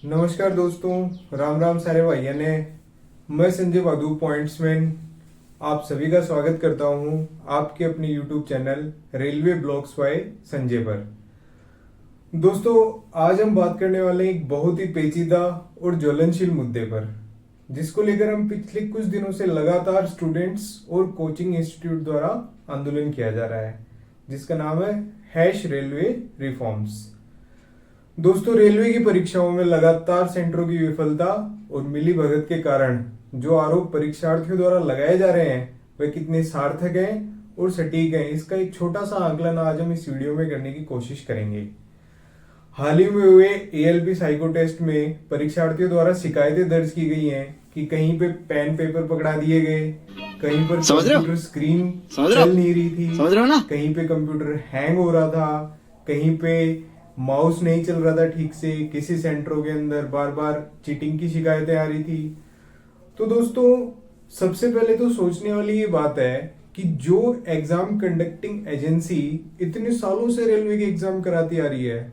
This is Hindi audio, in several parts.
नमस्कार दोस्तों, राम राम सारे भाइयों ने। मैं संजय वादू पॉइंट्समैन आप सभी का स्वागत करता हूं आपके अपने YouTube channel railway blogs by Sanjay पर। दोस्तों, आज हम बात करने वाले हैं एक बहुत ही पेचीदा और ज्वलनशील मुद्दे पर, जिसको लेकर हम पिछले कुछ दिनों से लगातार स्टूडेंट्स और कोचिंग इंस्टीट्यूट द्वारा आंदोलन किया जा रहा है, जिसका नाम है रेलवे रिफॉर्म्स। दोस्तों, रेलवे की परीक्षाओं में लगातार सेंटरों की विफलता और मिली भगत के कारण जो आरोप परीक्षार्थियों द्वारा लगाए जा रहे हैं वे कितने सार्थक हैं और सटीक हैं, इसका एक छोटा सा आकलन आज हम इस वीडियो में करने की कोशिश करेंगे। हाल ही में हुए एएलपी साइको टेस्ट में परीक्षार्थियों द्वारा शिकायतें दर्ज की गई हैं कि कहीं पे पेन पेपर पकड़ा दिए गए, कहीं पर कंप्यूटर स्क्रीन चल नहीं रही थी, कहीं पे कंप्यूटर हैंग हो रहा था, कहीं पे माउस नहीं चल रहा था ठीक से, किसी सेंटरों के अंदर बार बार चीटिंग की शिकायतें आ रही थी। तो दोस्तों, सबसे पहले तो सोचने वाली ये बात है कि जो एग्जाम कंडक्टिंग एजेंसी इतने सालों से रेलवे के एग्जाम कराती आ रही है,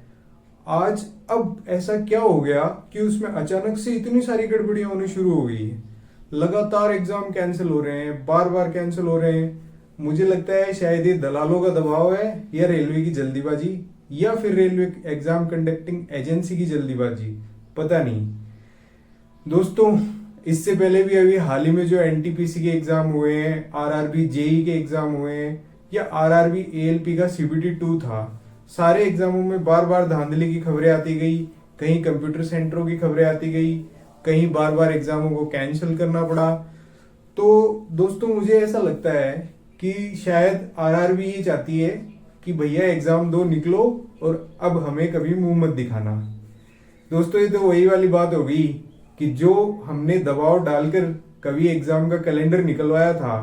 आज अब ऐसा क्या हो गया कि उसमें अचानक से इतनी सारी गड़बड़ियां होनी शुरू हो गई है। लगातार एग्जाम कैंसिल हो रहे हैं, बार बार कैंसिल हो रहे हैं। मुझे लगता है शायद ये दलालों का दबाव है, या रेलवे की जल्दीबाजी, या फिर रेलवे एग्जाम कंडक्टिंग एजेंसी की जल्दीबाजी, पता नहीं। दोस्तों, इससे पहले भी अभी हाल ही में जो एनटीपीसी के एग्जाम हुए हैं, आरआरबी जेई के एग्जाम हुए हैं, या आरआरबी एएलपी का सीबीटी 2 था, सारे एग्जामों में बार बार धांधली की खबरें आती गई, कहीं कंप्यूटर सेंटरों की खबरें आती गई, कहीं बार बार एग्जामों को कैंसिल करना पड़ा। तो दोस्तों, मुझे ऐसा लगता है कि शायद आरआरबी ये चाहती है कि भैया एग्जाम दो, निकलो, और अब हमें कभी मुंह मत दिखाना। दोस्तों, ये तो वही वाली बात हो गई कि जो हमने दबाव डालकर कभी एग्जाम का कैलेंडर निकलवाया था,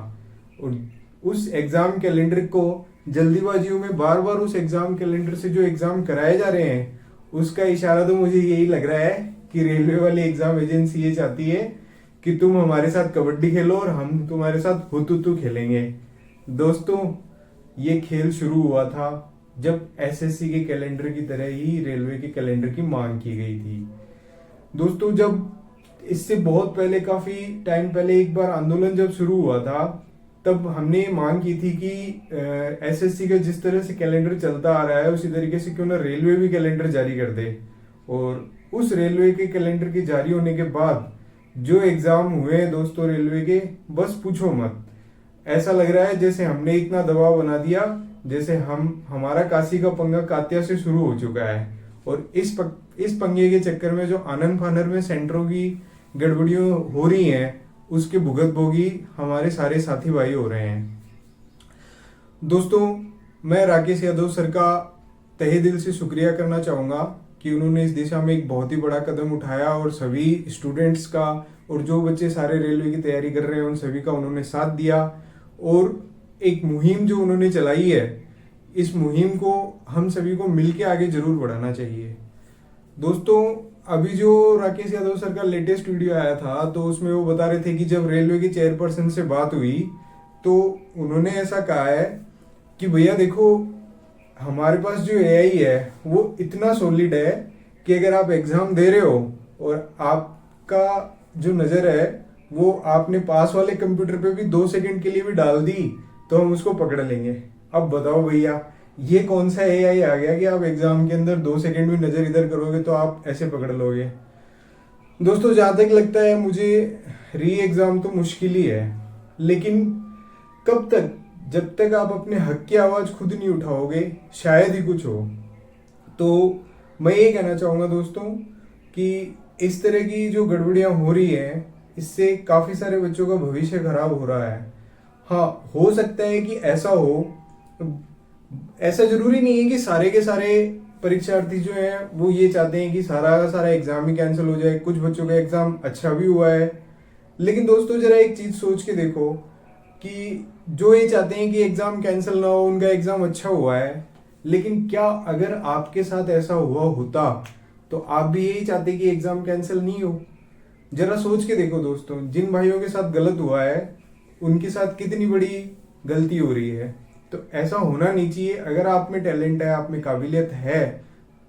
और उस एग्जाम कैलेंडर को जल्दीबाजियों में बार बार उस एग्जाम कैलेंडर से जो एग्जाम कराए जा रहे हैं, उसका इशारा तो मुझे यही लग रहा है कि रेलवे वाली एग्जाम एजेंसी ये चाहती है कि तुम हमारे साथ कबड्डी खेलो और हम तुम्हारे साथ हुतुतु खेलेंगे। दोस्तों, ये खेल शुरू हुआ था जब एसएससी के कैलेंडर की तरह ही रेलवे के कैलेंडर की मांग की गई थी। दोस्तों, जब इससे बहुत पहले, काफी टाइम पहले एक बार आंदोलन जब शुरू हुआ था, तब हमने ये मांग की थी कि एसएससी का जिस तरह से कैलेंडर चलता आ रहा है उसी तरीके से क्यों ना रेलवे भी कैलेंडर जारी कर दे। और उस रेलवे के कैलेंडर के जारी होने के बाद जो एग्जाम हुए हैं दोस्तों रेलवे के, बस पूछो मत। ऐसा लग रहा है जैसे हमने इतना दबाव बना दिया, जैसे हमारा काशी का पंगा कात्या से शुरू हो चुका है, और इस पंगे के चक्कर में जो आनन फानन में सेंटरों की गड़बड़ियों हो रही हैं, उसके भुगत भोगी हमारे सारे साथी भाई हो रहे हैं। दोस्तों, मैं राकेश यादव सर का तहे दिल से शुक्रिया करना चाहूंगा कि उन्होंने इस दिशा में एक बहुत ही बड़ा कदम उठाया, और सभी स्टूडेंट्स का और जो बच्चे सारे रेलवे की तैयारी कर रहे हैं उन सभी का उन्होंने साथ दिया, और एक मुहिम जो उन्होंने चलाई है, इस मुहिम को हम सभी को मिलकर आगे जरूर बढ़ाना चाहिए। दोस्तों, अभी जो राकेश यादव सर का लेटेस्ट वीडियो आया था, तो उसमें वो बता रहे थे कि जब रेलवे के चेयरपर्सन से बात हुई तो उन्होंने ऐसा कहा है कि भैया देखो, हमारे पास जो एआई है वो इतना सॉलिड है कि अगर आप एग्जाम दे रहे हो और आपका जो नजर है वो आपने पास वाले कंप्यूटर पे भी 2 सेकंड के लिए भी डाल दी तो हम उसको पकड़ लेंगे। अब बताओ भैया, ये कौन सा एआई आ गया कि आप एग्जाम के अंदर 2 सेकंड भी नजर इधर करोगे तो आप ऐसे पकड़ लोगे। दोस्तों, जहां तक लगता है मुझे, री एग्जाम तो मुश्किल ही है, लेकिन कब तक, जब तक आप अपने हक की आवाज खुद नहीं उठाओगे शायद ही कुछ हो। तो मैं ये कहना चाहूंगा दोस्तों कि इस तरह की जो गड़बड़ियां हो रही है, इससे काफी सारे बच्चों का भविष्य खराब हो रहा है। हाँ, हो सकता है कि ऐसा हो, ऐसा जरूरी नहीं है कि सारे के सारे परीक्षार्थी जो हैं वो ये चाहते हैं कि सारा का सारा एग्जाम ही कैंसिल हो जाए। कुछ बच्चों का एग्जाम अच्छा भी हुआ है, लेकिन दोस्तों जरा एक चीज सोच के देखो कि जो ये चाहते हैं कि एग्जाम कैंसिल ना हो, उनका एग्जाम अच्छा हुआ है, लेकिन क्या अगर आपके साथ ऐसा हुआ होता तो आप भी यही चाहते कि एग्जाम कैंसिल नहीं हो? जरा सोच के देखो दोस्तों, जिन भाइयों के साथ गलत हुआ है उनके साथ कितनी बड़ी गलती हो रही है। तो ऐसा होना नहीं चाहिए। अगर आप में टैलेंट है, आप में काबिलियत है,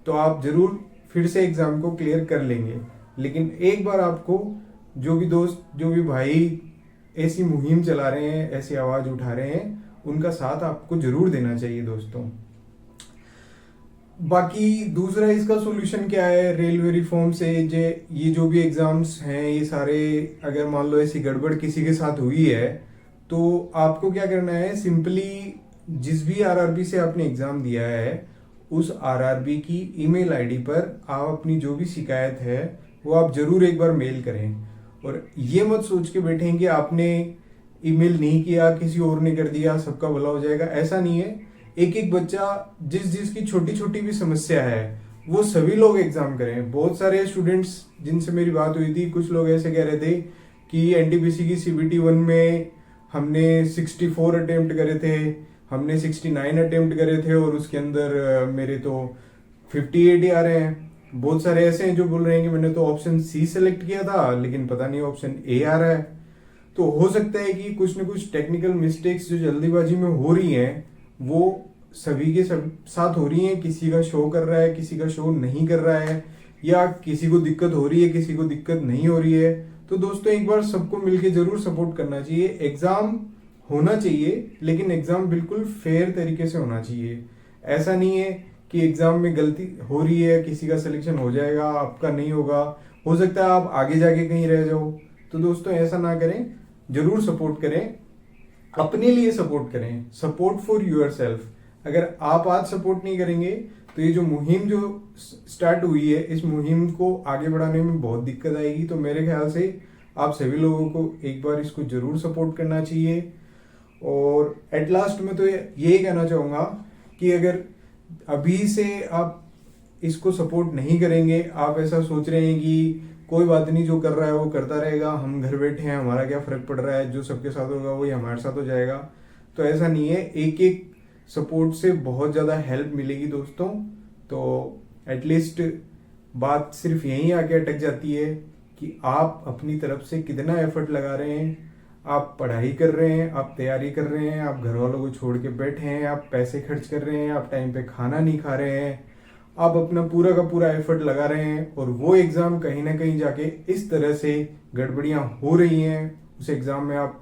तो आप जरूर फिर से एग्जाम को क्लियर कर लेंगे। लेकिन एक बार आपको जो भी दोस्त, जो भी भाई ऐसी मुहिम चला रहे हैं, ऐसी आवाज उठा रहे हैं, उनका साथ आपको जरूर देना चाहिए दोस्तों। बाकी दूसरा इसका सॉल्यूशन क्या है रेलवे रिफॉर्म से? ये जो भी एग्जाम्स हैं ये सारे, अगर मान लो ऐसी गड़बड़ किसी के साथ हुई है तो आपको क्या करना है, सिंपली जिस भी आरआरबी से आपने एग्जाम दिया है उस आरआरबी की ईमेल आईडी पर आप अपनी जो भी शिकायत है वो आप जरूर एक बार मेल करें। और ये मत सोच के बैठें कि आपने ईमेल नहीं किया, किसी और ने कर दिया, सबका भला हो जाएगा। ऐसा नहीं है। एक एक बच्चा जिसकी छोटी छोटी भी समस्या है वो सभी लोग एग्जाम करें। बहुत सारे स्टूडेंट्स जिनसे मेरी बात हुई थी, कुछ लोग ऐसे कह रहे थे कि एनटीपीसी की सीबीटी 1 में हमने 64 अटेम्प्ट करे थे, हमने 69 अटेम्प्ट करे थे और उसके अंदर मेरे तो 58 ही आ रहे हैं। बहुत सारे ऐसे हैं जो बोल रहे हैं कि मैंने तो ऑप्शन सी सेलेक्ट किया था लेकिन पता नहीं ऑप्शन ए आ रहा है। तो हो सकता है कि कुछ न कुछ टेक्निकल मिस्टेक्स जो जल्दीबाजी में हो रही हैं वो सभी के साथ हो रही हैं। किसी का शो कर रहा है, किसी का शो नहीं कर रहा है, या किसी को दिक्कत हो रही है, किसी को दिक्कत नहीं हो रही है। तो दोस्तों एक बार सबको मिलके जरूर सपोर्ट करना चाहिए। एग्जाम होना चाहिए लेकिन एग्जाम बिल्कुल फेयर तरीके से होना चाहिए। ऐसा नहीं है कि एग्जाम में गलती हो रही है, किसी का सिलेक्शन हो जाएगा, आपका नहीं होगा, हो सकता है आप आगे जाके कहीं रह जाओ। तो दोस्तों ऐसा ना करें, जरूर सपोर्ट करें, अपने लिए सपोर्ट करें। Support for yourself. अगर आप आज सपोर्ट नहीं करेंगे तो ये जो मुहिम जो स्टार्ट हुई है, इस मुहिम को आगे बढ़ाने में बहुत दिक्कत आएगी। तो मेरे ख्याल से आप सभी लोगों को एक बार इसको जरूर सपोर्ट करना चाहिए। और एट लास्ट में तो यही कहना चाहूंगा कि अगर अभी से आप इसको सपोर्ट नहीं करेंगे, आप ऐसा सोच रहे हैं कि कोई बात नहीं, जो कर रहा है वो करता रहेगा, हम घर बैठे हैं, हमारा क्या फर्क पड़ रहा है, जो सबके साथ होगा वही हमारे साथ हो जाएगा, तो ऐसा नहीं है। एक एक सपोर्ट से बहुत ज़्यादा हेल्प मिलेगी दोस्तों। तो एटलीस्ट बात सिर्फ यहीं आके अटक जाती है कि आप अपनी तरफ से कितना एफर्ट लगा रहे हैं। आप पढ़ाई कर रहे हैं, आप तैयारी कर रहे हैं, आप घर वालों को छोड़ के बैठे हैं, आप पैसे खर्च कर रहे हैं, आप टाइम पे खाना नहीं खा रहे हैं, आप अपना पूरा का पूरा एफर्ट लगा रहे हैं, और वो एग्जाम कहीं ना कहीं जाके इस तरह से गड़बड़ियां हो रही हैं, उस एग्जाम में आप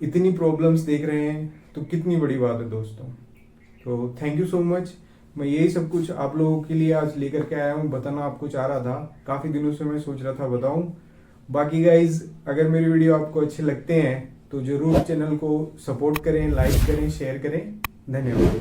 इतनी प्रॉब्लम्स देख रहे हैं, तो कितनी बड़ी बात है दोस्तों। तो थैंक यू सो मच। मैं यही सब कुछ आप लोगों के लिए आज लेकर के आया हूँ, बताना आपको चाह रहा था, काफी दिनों से मैं सोच रहा था बताऊं। बाकी गाइज अगर मेरी वीडियो आपको अच्छे लगते हैं तो जरूर चैनल को सपोर्ट करें, लाइक करें, शेयर करें। धन्यवाद।